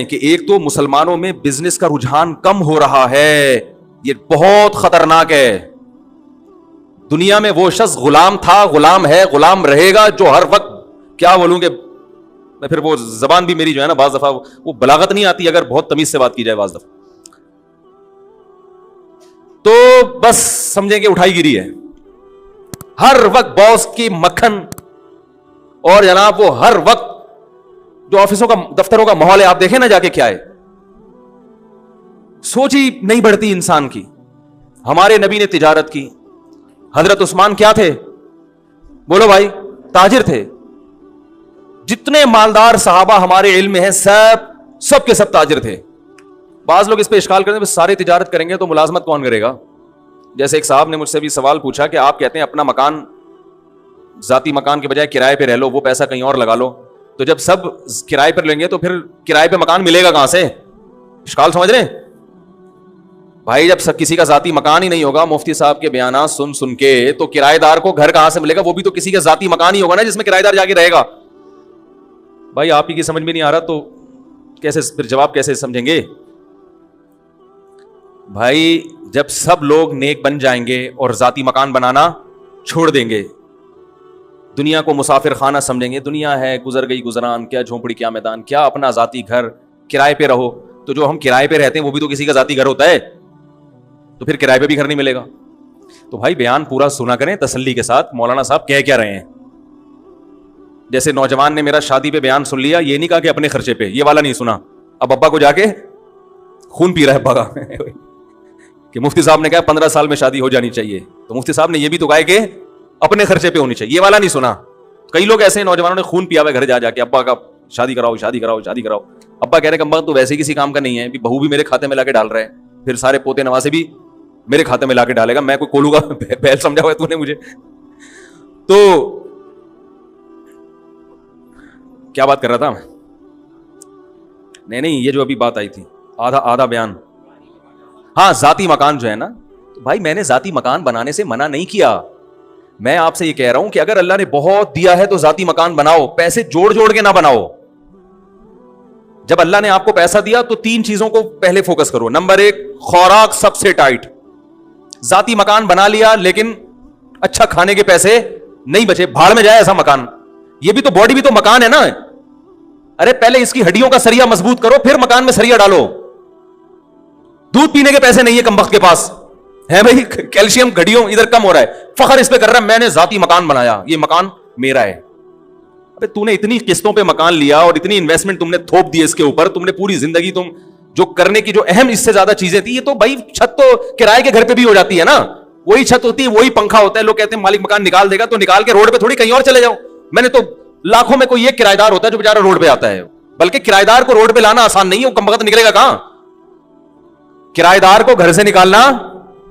کہ ایک تو مسلمانوں میں بزنس کا رجحان کم ہو رہا ہے, یہ بہت خطرناک ہے. دنیا میں وہ شخص غلام تھا, غلام ہے, غلام رہے گا, جو ہر وقت کیا بولوں گے میں, پھر وہ زبان بھی میری جو ہے نا بعض دفعہ وہ بلاغت نہیں آتی اگر بہت تمیز سے بات کی جائے بعض دفعہ, تو بس سمجھیں کہ اٹھائی گیری ہے. ہر وقت باس کی مکھن, اور جناب وہ ہر وقت جو آفسوں کا دفتروں کا ماحول ہے آپ دیکھیں نا جا کے کیا ہے, سوچ ہی نہیں بڑھتی انسان کی. ہمارے نبی نے تجارت کی. حضرت عثمان کیا تھے؟ بولو بھائی, تاجر تھے. جتنے مالدار صحابہ ہمارے علم میں ہیں سب کے سب تاجر تھے. بعض لوگ اس پہ اشکال کرتے ہیں سارے تجارت کریں گے تو ملازمت کون کرے گا. جیسے ایک صاحب نے مجھ سے بھی سوال پوچھا کہ آپ کہتے ہیں اپنا مکان, ذاتی مکان کے بجائے کرائے پہ رہ لو, وہ پیسہ کہیں اور لگا لو, تو جب سب کرائے پر لیں گے تو پھر کرائے پہ مکان ملے گا کہاں سے؟ اشکال سمجھ رہے ہیں بھائی. جب کسی کا ذاتی مکان ہی نہیں ہوگا, مفتی صاحب کے بیانات سن کے, تو کرایہ دار کو گھر کہاں سے ملے گا؟ وہ بھی تو کسی کا ذاتی مکان ہی ہوگا نا جس میں کرایہ دار جا کے رہے گا. بھائی آپ ہی کی سمجھ میں نہیں آ رہا تو کیسے پھر جواب کیسے سمجھیں گے بھائی؟ جب سب لوگ نیک بن جائیں گے اور ذاتی مکان بنانا چھوڑ دیں گے, دنیا کو مسافر خانہ سمجھیں گے, دنیا ہے گزر گئی گزران, کیا جھونپڑی کیا میدان, کیا اپنا ذاتی گھر, کرائے پہ رہو. تو جو ہم کرائے پہ رہتے ہیں وہ بھی تو کسی کا ذاتی گھر ہوتا ہے, تو پھر کرائے پہ بھی گھر نہیں ملے گا. تو بھائی بیان پورا سنا کریں تسلی کے ساتھ, مولانا صاحب کہہ کیا رہے ہیں. جیسے نوجوان نے میرا شادی پہ بیان سن لیا, یہ نہیں کہا کہ اپنے خرچے پہ, یہ والا نہیں سنا. اب ابا کو جا کے خون پی رہا ہے ابا کا کہ مفتی صاحب نے کہا 15 سال میں شادی ہو جانی چاہیے, تو مفتی صاحب نے یہ بھی تو کہا کہ اپنے خرچے پہ ہونی چاہیے, یہ والا نہیں سنا. کئی لوگ ایسے ہیں نوجوانوں نے خون پیا ہوا گھر جا کے, ابا کا شادی کراؤ شادی کراؤ شادی کراؤ. ابا کہہ رہے کہ تو ویسے کسی کام کا نہیں ہے, بہو بھی میرے کھاتے میں لا کے ڈال رہے ہیں, پھر سارے پوتے نواسے بھی میرے کھاتے میں لا کے ڈالے گا, میں کوئی کولوں گا بیل سمجھا ہوا ہے تو نے مجھے. تو کیا بات کر رہا تھا میں؟ نہیں یہ جو ابھی بات آئی تھی آدھا بیان. ہاں ذاتی مکان جو ہے نا, تو بھائی میں نے ذاتی مکان بنانے سے منع نہیں کیا. میں آپ سے یہ کہہ رہا ہوں کہ اگر اللہ نے بہت دیا ہے تو ذاتی مکان بناؤ, پیسے جوڑ کے نہ بناؤ. جب اللہ نے آپ کو پیسہ دیا تو 3 چیزوں کو پہلے فوکس کرو. نمبر 1, خوراک سب سے ٹائٹ. ذاتی مکان بنا لیا لیکن اچھا کھانے کے پیسے نہیں بچے, بھاڑ میں جائے ایسا مکان. یہ بھی تو باڈی بھی تو مکان ہے نا. ارے پہلے اس کی ہڈیوں کا سریا مضبوط کرو, پھر مکان میں سریا ڈالو. دودھ پینے کے پیسے نہیں ہے کمبخت کے پاس ہے بھائی, کیلشیم گھڑیوں ادھر کم ہو رہا ہے, فخر اس پہ کر رہا ہے میں نے ذاتی مکان بنایا, یہ مکان میرا ہے. ابے تو نے اتنی قسطوں پہ مکان لیا اور اتنی انویسٹمنٹ تم نے تھوپ دی اس کے اوپر, تم نے پوری زندگی تم جو کرنے کی جو اہم اس سے زیادہ چیزیں تھی, یہ تو بھائی چھت تو کرائے کے گھر پہ بھی ہو جاتی ہے نا, وہی چھت ہوتی ہے, وہی پنکھا ہوتا ہے. لوگ کہتے ہیں مالک مکان نکال دے گا, تو نکال کے روڈ پہ تھوڑی کہیں اور چلے جاؤ. میں نے تو لاکھوں میں کوئی ایک کرایہ دار ہوتا ہے جو بیچارہ روڈ پہ آتا ہے, بلکہ کرایہ دار کو روڈ پہ لانا آسان نہیں ہے, وہ کم وقت نکلے گا کہاں. کرایہ دار کو گھر سے نکالنا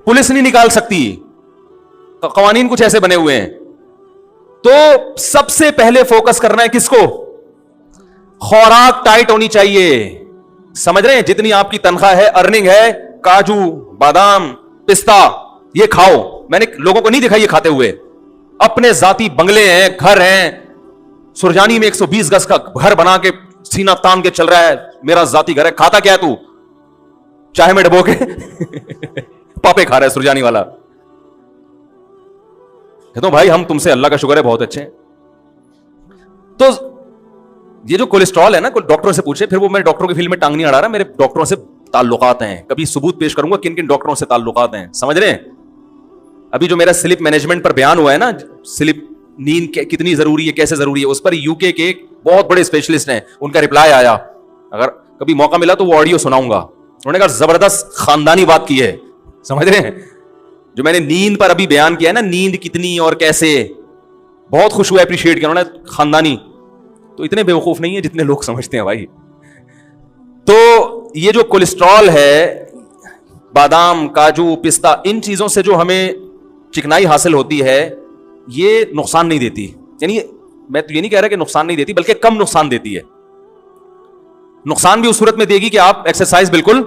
پولیس نہیں نکال سکتی, قوانین کچھ ایسے بنے ہوئے ہیں. تو سب سے پہلے فوکس کرنا ہے کس کو؟ خوراک ٹائٹ ہونی چاہیے. سمجھ رہے ہیں؟ جتنی آپ کی تنخواہ ہے, ارننگ ہے, کاجو بادام پستہ یہ کھاؤ. میں نے لوگوں کو نہیں دیکھا یہ کھاتے ہوئے. اپنے ذاتی بنگلے ہیں, گھر ہیں, سرجانی میں 120 گز کا گھر بنا کے سینہ تان کے چل رہا ہے, میرا ذاتی گھر ہے. کھاتا کیا ہے تو؟ چائے میں ڈبو کے پاپے کھا رہا ہے سرجانی والا. کہتا ہوں بھائی ہم تم سے اللہ کا شکر ہے بہت اچھے ہیں. تو یہ جو کولیسٹرول ہے نا, ڈاکٹروں سے پوچھے, پھر وہ میں ڈاکٹروں کی فیلڈ میں ٹانگ نہیں اڑا رہا, میرے ڈاکٹروں سے تعلقات ہیں, کبھی ثبوت پیش کروں گا کن کن ڈاکٹروں سے تعلقات ہیں. سمجھ رہے ہیں؟ ابھی جو میرا سلپ مینجمنٹ پر بیان ہوا ہے نا, سلپ نیند کتنی ضروری ہے, کیسے ضروری ہے, اس پر یو کے بہت بڑے اسپیشلسٹ ہیں, ان کا رپلائی آیا, اگر کبھی موقع ملا تو وہ آڈیو سناؤں گا. انہوں نے کہا زبردست خاندانی بات کی ہے. سمجھ رہے ہیں؟ جو میں نے نیند پر ابھی بیان کیا ہے نا, نیند کتنی اور کیسے, بہت خوش ہوا, اپریشیٹ کیا انہوں نے. خاندانی تو اتنے بیوقوف نہیں ہے جتنے لوگ سمجھتے ہیں بھائی. تو یہ جو کولیسٹرول ہے, بادام کاجو پستہ, ان چیزوں سے جو ہمیں چکنائی حاصل ہوتی ہے, یہ نقصان نہیں دیتی. یعنی میں تو یہ نہیں کہہ رہا کہ نقصان نہیں دیتی, بلکہ کم نقصان دیتی ہے. نقصان بھی اس صورت میں دے گی کہ آپ ایکسرسائز بالکل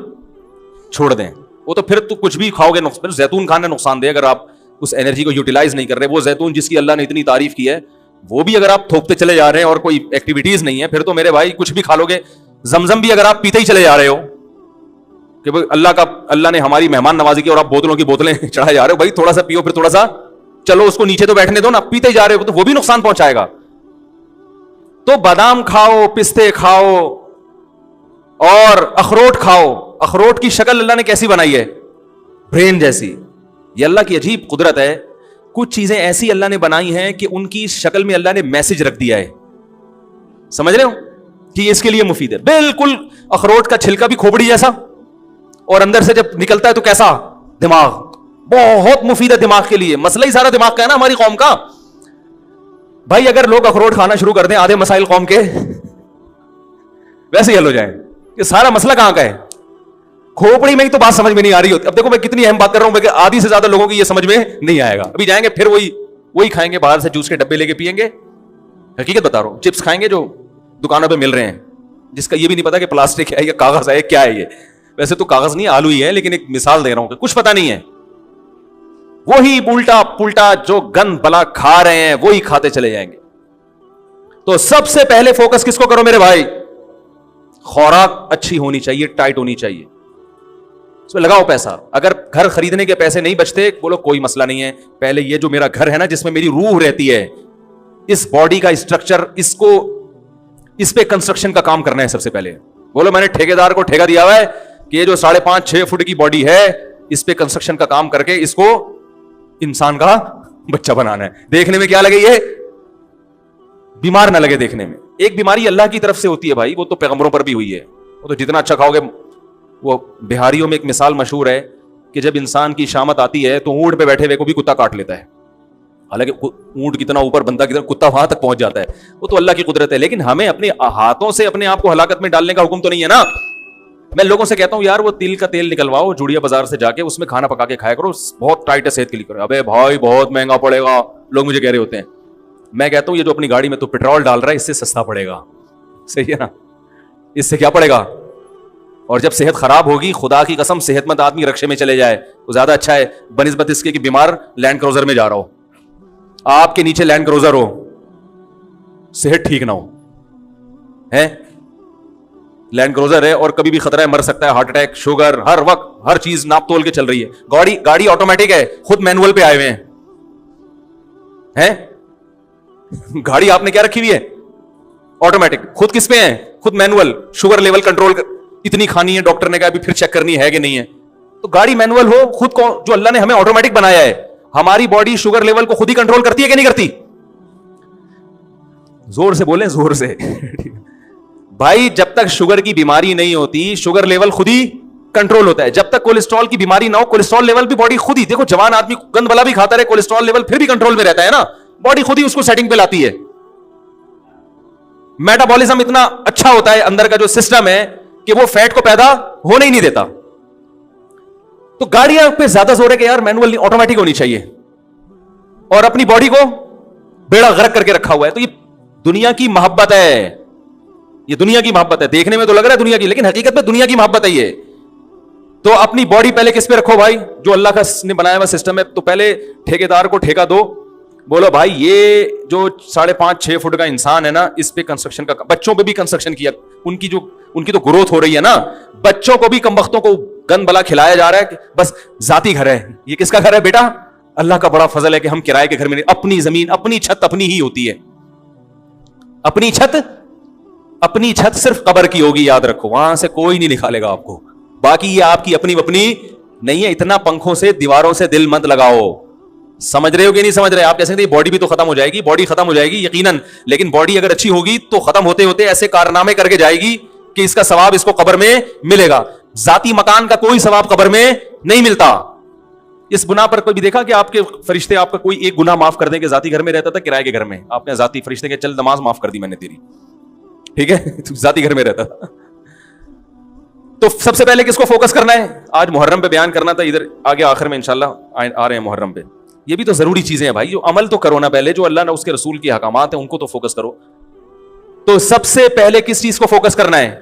چھوڑ دیں. وہ تو پھر تو کچھ بھی کھاؤ گے, زیتون کھانا نقصان دے اگر آپ اس انرجی کو یوٹیلائز نہیں کر رہے. وہ زیتون جس کی اللہ نے اتنی تعریف کی ہے, وہ بھی اگر آپ تھوکتے چلے جا رہے ہیں اور کوئی ایکٹیویٹیز نہیں ہے, پھر تو میرے بھائی کچھ بھی کھا لو گے زمزم بھی اگر آپ پیتے ہی چلے جا رہے ہو کہ بھائی اللہ نے ہماری مہمان نوازی کی اور آپ بوتلوں کی بوتلیں چڑھائے جا رہے ہو، بھائی تھوڑا سا پیو، پھر تھوڑا سا چلو اس کو نیچے تو بیٹھنے دو نا، پیتے ہی جا رہے ہو تو وہ بھی نقصان پہنچائے گا. تو بادام کھاؤ، پستے کھاؤ اور اخروٹ کھاؤ. اخروٹ کی شکل اللہ نے کیسی بنائی ہے؟ برین جیسی. یہ اللہ کی عجیب قدرت ہے. کچھ چیزیں ایسی اللہ نے بنائی ہیں کہ ان کی شکل میں اللہ نے میسج رکھ دیا ہے. سمجھ رہے ہو کہ یہ اس کے لیے مفید ہے. بالکل اخروٹ کا چھلکا بھی کھوپڑی جیسا، اور اندر سے جب نکلتا ہے تو کیسا؟ دماغ. بہت مفید ہے دماغ کے لیے. مسئلہ ہی سارا دماغ کا ہے نا ہماری قوم کا. بھائی اگر لوگ اخروٹ کھانا شروع کر دیں، آدھے مسائل قوم کے ویسے ہی حل ہو جائیں. کہ سارا مسئلہ کہاں کا ہے؟ کھوپڑی میں ہی تو بات سمجھ میں نہیں آ رہی ہوتی. اب دیکھو میں کتنی اہم بات کر رہا ہوں، کہ آدھی سے زیادہ لوگوں کی یہ سمجھ میں نہیں آئے گا. ابھی جائیں گے پھر وہی کھائیں گے، باہر سے جوس کے ڈبے لے کے پیئیں گے. حقیقت بتا رہا ہوں، چپس کھائیں گے جو دکانوں پہ مل رہے ہیں، جس کا یہ بھی نہیں پتا کہ پلاسٹک ہے یا کاغذ ہے، کیا ہے یہ. ویسے تو کاغذ نہیں، آلو ہی ہے، لیکن ایک مثال دے رہا ہوں کہ کچھ پتا نہیں ہے. وہی الٹا پلٹا جو گند بلا کھا رہے ہیں وہی کھاتے چلے جائیں گے. تو سب سے پہلے فوکس کس کو کرو میرے بھائی؟ خوراک اچھی ہونی چاہیے، ٹائٹ ہونی چاہیے، اس میں لگاؤ پیسہ. اگر گھر خریدنے کے پیسے نہیں بچتے، بولو کوئی مسئلہ نہیں ہے، پہلے یہ جو میرا گھر ہے نا جس میں میری روح رہتی ہے، اس باڈی کا اسٹرکچر، اس پہ کنسٹرکشن کا کام کرنا ہے سب سے پہلے. بولو میں نے ٹھیکیدار کو ٹھیکہ دیا ہوا ہے کہ یہ جو 5.5-6 فٹ کی باڈی ہے اس پہ کنسٹرکشن کا کام کر کے اس کو انسان کا بچہ بنانا ہے. دیکھنے میں کیا لگے، یہ بیمار نہ لگے دیکھنے میں. ایک بیماری اللہ کی طرف سے ہوتی ہے بھائی، وہ تو پیغمبروں پر بھی ہوئی ہے. وہ تو جتنا اچھا کھاؤ گے. وہ بہاریوں میں ایک مثال مشہور ہے کہ جب انسان کی شامت آتی ہے تو اونٹ پہ بیٹھے ہوئے کو بھی کتا کاٹ لیتا ہے. حالانکہ اونٹ کتنا اوپر، بندہ کتنا، کتا وہاں تک پہنچ جاتا ہے. وہ تو اللہ کی قدرت ہے. لیکن ہمیں اپنے ہاتھوں سے اپنے آپ کو ہلاکت میں ڈالنے کا حکم تو نہیں ہے نا. میں لوگوں سے کہتا ہوں یار وہ تل کا تیل نکلواؤ جوڑیا بازار سے جا کے، اس میں کھانا پکا کے کھایا کرو، بہت ٹائٹ ہے صحت کے لیے. کرو ابے بھائی بہت مہنگا پڑے گا، لوگ مجھے کہہ رہے ہوتے ہیں. میں کہتا ہوں یہ جو اپنی گاڑی میں تو پیٹرول ڈال رہا ہے اس سے سستا پڑے گا. صحیح ہے نا؟ اس سے کیا پڑے گا؟ اور جب صحت خراب ہوگی، خدا کی قسم صحت مند آدمی رکشے میں چلے جائے تو زیادہ اچھا ہے بنسبت اس کے کہ بیمار لینڈ کروزر میں جا رہا ہو. آپ کے نیچے لینڈ کروزر ہو، صحت ٹھیک نہ ہو، ہے لینڈ کروزر ہے اور کبھی بھی خطرہ ہے، مر سکتا ہے، ہارٹ اٹیک، شوگر، ہر وقت ہر چیز ناپ تول کے چل رہی ہے. گاڑی آٹومیٹک ہے، خود مینول پہ آئے ہوئے ہیں. گاڑی آپ نے کیا رکھی ہوئی ہے؟ آٹومیٹک. خود کس پہ ہے؟ خود مینول. شوگر لیول کنٹرول اتنی کھانی ہے، ڈاکٹر نے کہا پھر چیک کرنی ہے کہ نہیں ہے. تو گاڑی مینول ہو خود کو، جو اللہ نے ہمیں آٹومیٹک بنایا ہے. ہماری باڈی شوگر لیول کو خود ہی کنٹرول کرتی ہے کہ نہیں کرتی؟ زور سے بولیں، زور سے. بھائی جب تک شوگر کی بیماری نہیں ہوتی شوگر لیول خود ہی کنٹرول ہوتا ہے. جب تک کولیسٹرول کی بیماری نہ ہو کولیسٹرول لیول بھی باڈی خود ہی، دیکھو جوان آدمی گند بلا بھی کھاتا رہے کولیسٹرول لیول پھر بھی کنٹرول میں رہتا ہے نا، باڈی خود ہی اس کو سیٹنگ پہ لاتی ہے. میٹابولزم اتنا اچھا ہوتا ہے اندر کا جو سسٹم ہے کہ وہ فیٹ کو پیدا ہونے ہی نہیں دیتا. تو گاڑیاں پہ زیادہ زور ہے کہ یار مینول آٹومیٹک ہونی چاہیے، اور اپنی باڈی کو بیڑا غرق کر کے رکھا ہوا ہے. تو یہ دنیا کی محبت ہے، یہ دنیا کی محبت ہے. دیکھنے میں تو لگ رہا ہے دنیا کی، لیکن حقیقت میں دنیا کی محبت ہے یہ. تو اپنی باڈی پہلے کس پہ رکھو بھائی؟ جو اللہ کا نے بنایا ہوا سسٹم ہے. تو پہلے ٹھیکیدار کو ٹھیکہ دو، بولو بھائی یہ جو 5.5-6 فٹ کا انسان ہے نا اس پہ کنسٹرکشن کا، بچوں پہ بھی کنسٹرکشن کیا. ان کی تو گروتھ ہو رہی ہے نا. بچوں کو بھی کم بختوں کو گند بلا کھلایا جا رہا ہے کہ بس ذاتی گھر ہے. یہ کس کا گھر ہے بیٹا؟ اللہ کا بڑا فضل ہے کہ ہم کرائے کے گھر میں نہیں. اپنی زمین، اپنی چھت اپنی ہی ہوتی ہے. اپنی چھت صرف قبر کی ہوگی، یاد رکھو، وہاں سے کوئی نہیں نکالے گا آپ کو. باقی یہ آپ کی اپنی نہیں ہے. اتنا پنکھوں سے دیواروں سے دل مت لگاؤ. سمجھ رہے ہو کہ نہیں سمجھ رہے؟ آپ کہہ سکتے ہیں باڈی بھی تو ختم ہو جائے گی. باڈی ختم ہو جائے گی یقیناً، لیکن باڈی اگر اچھی ہوگی تو ختم ہوتے ہوتے ایسے کارنامے کر کے جائے گی کہ اس کا ثواب اس کو قبر میں ملے گا. ذاتی مکان کا کوئی ثواب قبر میں نہیں ملتا. اس بنا پر کوئی بھی دیکھا کہ آپ کے فرشتے آپ کا کوئی ایک گناہ معاف کر دیں کہ ذاتی گھر میں رہتا تھا کرائے کے گھر میں آپ نے ذاتی فرشتے کے چل نماز معاف کر دی میں نے تیری، ٹھیک ہے، ذاتی گھر میں رہتا تھا. تو سب سے پہلے کس کو فوکس کرنا ہے؟ آج محرم پہ بیان کرنا تھا، ادھر آگے آخر میں انشاءاللہ آ رہے ہیں محرم پہ. یہ بھی تو ضروری چیزیں ہیں بھائی، جو عمل تو کرو نا پہلے، جو اللہ نے اس کے رسول کی احکامات ہیں ان کو تو فوکس کرو. تو سب سے پہلے کس چیز کو فوکس کرنا ہے؟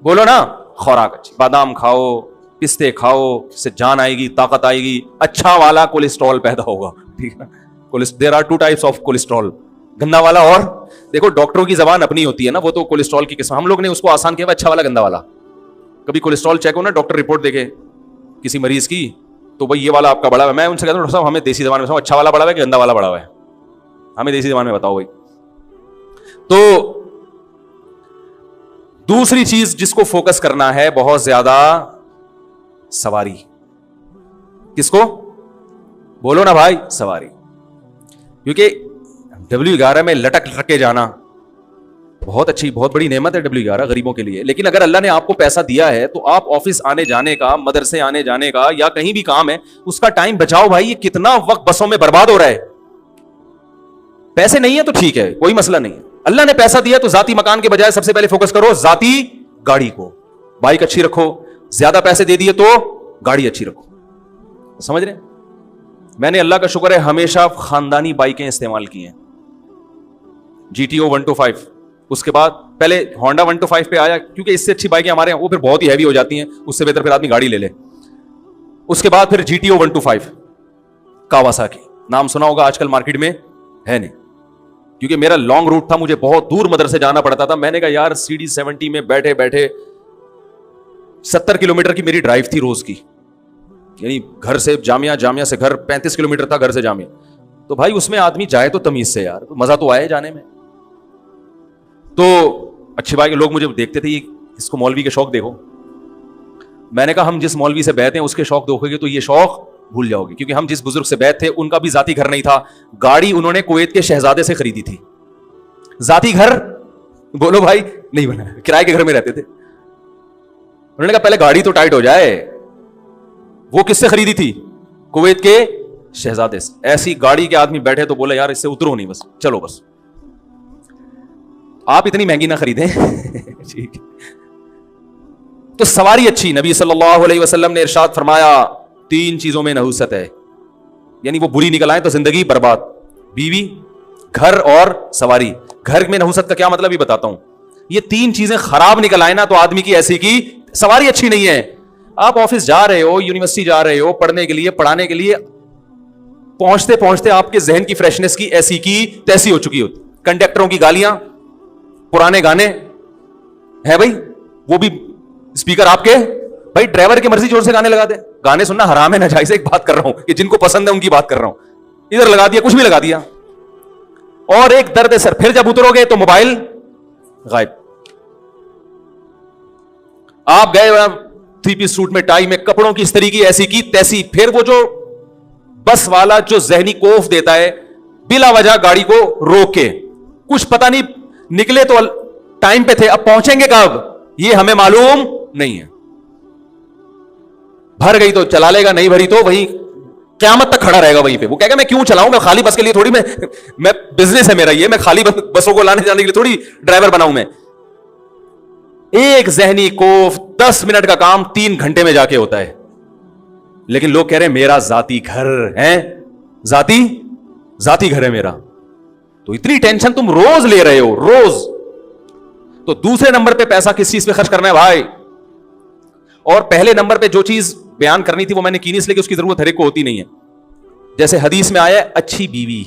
بولو نا، خوراک اچھی. بادام کھاؤ، پستے کھاؤ، اس سے جان آئے گی، طاقت آئے گی، اچھا والا کولیسٹرول پیدا ہوگا. ٹھیک ہے نا؟ There are 2 types of cholesterol. گندا والا اور دیکھو ڈاکٹروں کی زبان اپنی ہوتی ہے نا, وہ تو کولیسٹرول کی قسم, ہم لوگ نے اس کو آسان کیا ہوا اچھا والا گندا والا. کبھی کولیسٹرول چیک ہو نا, ڈاکٹر رپورٹ دیکھے کسی مریض کی تو بھائی یہ والا آپ کا بڑا ہے, میں ان سے کہتا ہوں ڈاکٹر صاحب ہمیں دیسی زبان میں اچھا والا بڑا ہے کہ گندا والا بڑا ہے, ہمیں دیسی زبان میں بتاؤ بھائی. تو دوسری چیز جس کو فوکس کرنا ہے بہت زیادہ, سواری. کس کو بولو نا بھائی, سواری. کیونکہ W11 میں لٹک کے جانا بہت اچھی بہت بڑی نعمت ہے W11 غریبوں کے لیے, لیکن اگر اللہ نے آپ کو پیسہ دیا ہے تو آپ آفس آنے جانے کا, مدرسے آنے جانے کا یا کہیں بھی کام ہے اس کا ٹائم بچاؤ بھائی. یہ کتنا وقت بسوں میں برباد ہو رہا ہے. پیسے نہیں ہے تو ٹھیک ہے, کوئی مسئلہ نہیں ہے. اللہ نے پیسہ دیا تو ذاتی مکان کے بجائے سب سے پہلے فوکس کرو ذاتی گاڑی کو. بائک اچھی رکھو. زیادہ پیسے دے دیے تو گاڑی اچھی رکھو. سمجھ رہے ہیں؟ میں نے اللہ کا شکر ہے ہمیشہ خاندانی بائکیں استعمال کی ہیں. GTO 125, اس کے بعد پہلے ہونڈا 125 پہ آیا کیونکہ اس سے اچھی بائکیں ہمارے ہیں وہ پھر بہت ہی ہیوی ہو جاتی ہیں, اس سے بہتر پھر آدمی گاڑی لے لے. اس کے بعد پھر GTO 125 کاواساکی, نام سنا ہوگا, آج کل مارکیٹ میں ہے نہیں. کیونکہ میرا لانگ روٹ تھا, مجھے بہت دور مدرسے جانا پڑتا تھا. میں نے کہا یار CD 70 میں بیٹھے بیٹھے 70 کلومیٹر کی میری ڈرائیو تھی روز کی, یعنی گھر سے جامعہ, جامعہ سے گھر 35 کلومیٹر تھا, گھر سے جامعہ. تو بھائی اس میں آدمی جائے تو تمیز سے یار, مزہ تو آئے جانے میں. تو اچھی بات, لوگ مجھے دیکھتے تھے اس کو مولوی کے شوق دیکھو. میں نے کہا ہم جس مولوی سے بیعت ہیں اس کے شوق دیکھو گے تو یہ شوق بھول جاؤ گے. کیونکہ ہم جس بزرگ سے بیعت تھے ان کا بھی ذاتی گھر نہیں تھا, گاڑی انہوں نے کویت کے شہزادے سے خریدی تھی. ذاتی گھر بولو بھائی نہیں بنا, کرائے کے گھر میں رہتے تھے. انہوں نے کہا پہلے گاڑی تو ٹائٹ ہو جائے. وہ کس سے خریدی تھی؟ کویت کے شہزادے سے. ایسی گاڑی کے آدمی بیٹھے تو بولے یار اس سے اترو نہیں, بس چلو بس. آپ اتنی مہنگی نہ خریدیں. ٹھیک. تو سواری اچھی. نبی صلی اللہ علیہ وسلم نے ارشاد فرمایا 3 چیزوں میں نحوست ہے, یعنی وہ بری نکل آئے تو زندگی برباد. بیوی, گھر اور سواری. گھر میں نحوست کا کیا مطلب یہ بتاتا ہوں. یہ 3 چیزیں خراب نکل آئے نا تو آدمی کی ایسی کی سواری اچھی نہیں ہے. آپ آفس جا رہے ہو, یونیورسٹی جا رہے ہو پڑھنے کے لیے, پڑھانے کے لیے, پہنچتے پہنچتے آپ کے ذہن کی فریشنس کی ایسی کی تیسی ہو چکی ہوتی. کنڈکٹروں کی گالیاں, پرانے گانے ہے بھائی, وہ بھی اسپیکر آپ کے, بھائی ڈرائیور کی مرضی زور سے گانے لگا دے. گانے سننا حرام ہے, ناجائز ہے. ایک بات کر رہا ہوں کہ جن کو پسند ہے ان کی بات کر رہا ہوں. ادھر لگا دیا, کچھ بھی لگا دیا. اور ایک درد سر, پھر جب اترو گے تو موبائل غائب. آپ گئے 3 پیس سوٹ میں, ٹائی میں, کپڑوں کی استری کی ایسی کی تیسی. پھر وہ جو بس والا جو ذہنی کوف دیتا ہے بلا وجہ گاڑی کو روک کے, کچھ پتہ نہیں نکلے تو ٹائم پہ تھے, اب پہنچیں گے کب یہ ہمیں معلوم نہیں ہے. بھر گئی تو چلا لے گا, نہیں بھری تو وہی قیامت تک کھڑا رہے گا وہیں پہ. وہ کہے گا میں کیوں چلاؤں, میں خالی بس کے لیے تھوڑی, میں بزنس ہے میرا یہ, میں خالی بسوں کو لانے جانے کے لیے تھوڑی ڈرائیور بناؤں میں. ایک ذہنی کوف 10 منٹ کا کام 3 گھنٹے میں جا کے ہوتا ہے. لیکن لوگ کہہ رہے ہیں میرا ذاتی گھر ہے, ذاتی گھر ہے میرا. تو اتنی ٹینشن تم روز لے رہے ہو, روز. تو دوسرے نمبر پہ پیسہ کس چیز پہ خرچ کرنا ہے بھائی؟ اور پہلے نمبر پہ جو چیز بیان کرنی تھی وہ میں نے کی نہیں, اس لیے کہ اس کی ضرورت ہر ایک کو ہوتی نہیں ہے. جیسے حدیث میں آیا اچھی بیوی.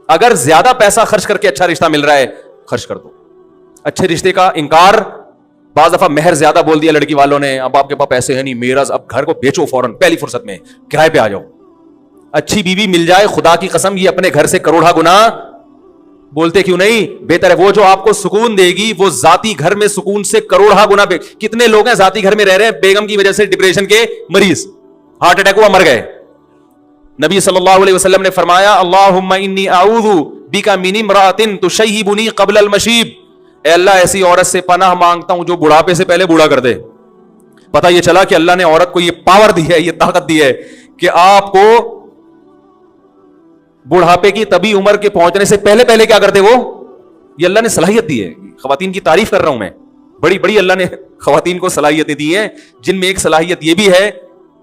اگر زیادہ پیسہ خرچ کر کے اچھا رشتہ مل رہا ہے خرچ کر دو. اچھے رشتے کا انکار, بعض دفعہ مہر زیادہ بول دیا لڑکی والوں نے, اب آپ کے پاس پیسے ہیں نہیں, میرا اب گھر کو بیچو فوراً پہلی فرصت میں, کرائے پہ آ جاؤ. اچھی بیوی مل جائے, خدا کی قسم یہ اپنے گھر سے کروڑا گنا, بولتے کیوں نہیں, بہتر ہے. وہ جو آپ کو سکون دے گی وہ ذاتی گھر میں سکون سے کروڑا گنا. کتنے لوگ ہیں ذاتی گھر میں رہ رہے ہیں, بیگم کی وجہ سے ڈپریشن کے مریض, ہارٹ اٹیک ہوا مر گئے. نبی صلی اللہ علیہ وسلم نے فرمایا اللہم انی اعوذ بک من امرأۃ تشیبنی قبل المشیب. اے اللہ ایسی عورت سے پناہ مانگتا ہوں جو بڑھاپے سے پہلے بوڑھا کر دے. پتہ یہ چلا کہ اللہ نے عورت کو یہ پاور دی ہے, یہ طاقت دی ہے کہ آپ کو بڑھاپے کی طبی عمر کے پہنچنے سے پہلے پہلے کیا کرتے, وہ یہ اللہ نے صلاحیت دی ہے. خواتین کی تعریف کر رہا ہوں میں, بڑی بڑی اللہ نے خواتین کو صلاحیتیں دی ہیں, جن میں ایک صلاحیت یہ بھی ہے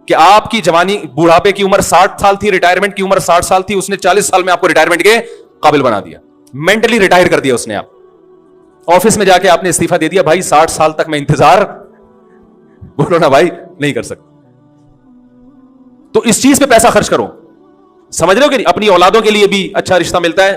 کہ آپ کی جوانی, بڑھاپے کی عمر 60 سال تھی, ریٹائرمنٹ کی عمر 60 سال تھی, اس نے 40 سال میں آپ کو ریٹائرمنٹ کے قابل بنا دیا, مینٹلی ریٹائر کر دیا اس نے. آپ آفس میں جا کے آپ نے استعفیٰ دے دیا, بھائی 60 سال تک میں انتظار, بولو نا بھائی, نہیں کر سکتا. تو اس چیز پہ پیسہ خرچ کرو. سمجھ رہے ہو کہ اپنی اولادوں کے لیے بھی اچھا رشتہ ملتا ہے.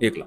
1,00,000।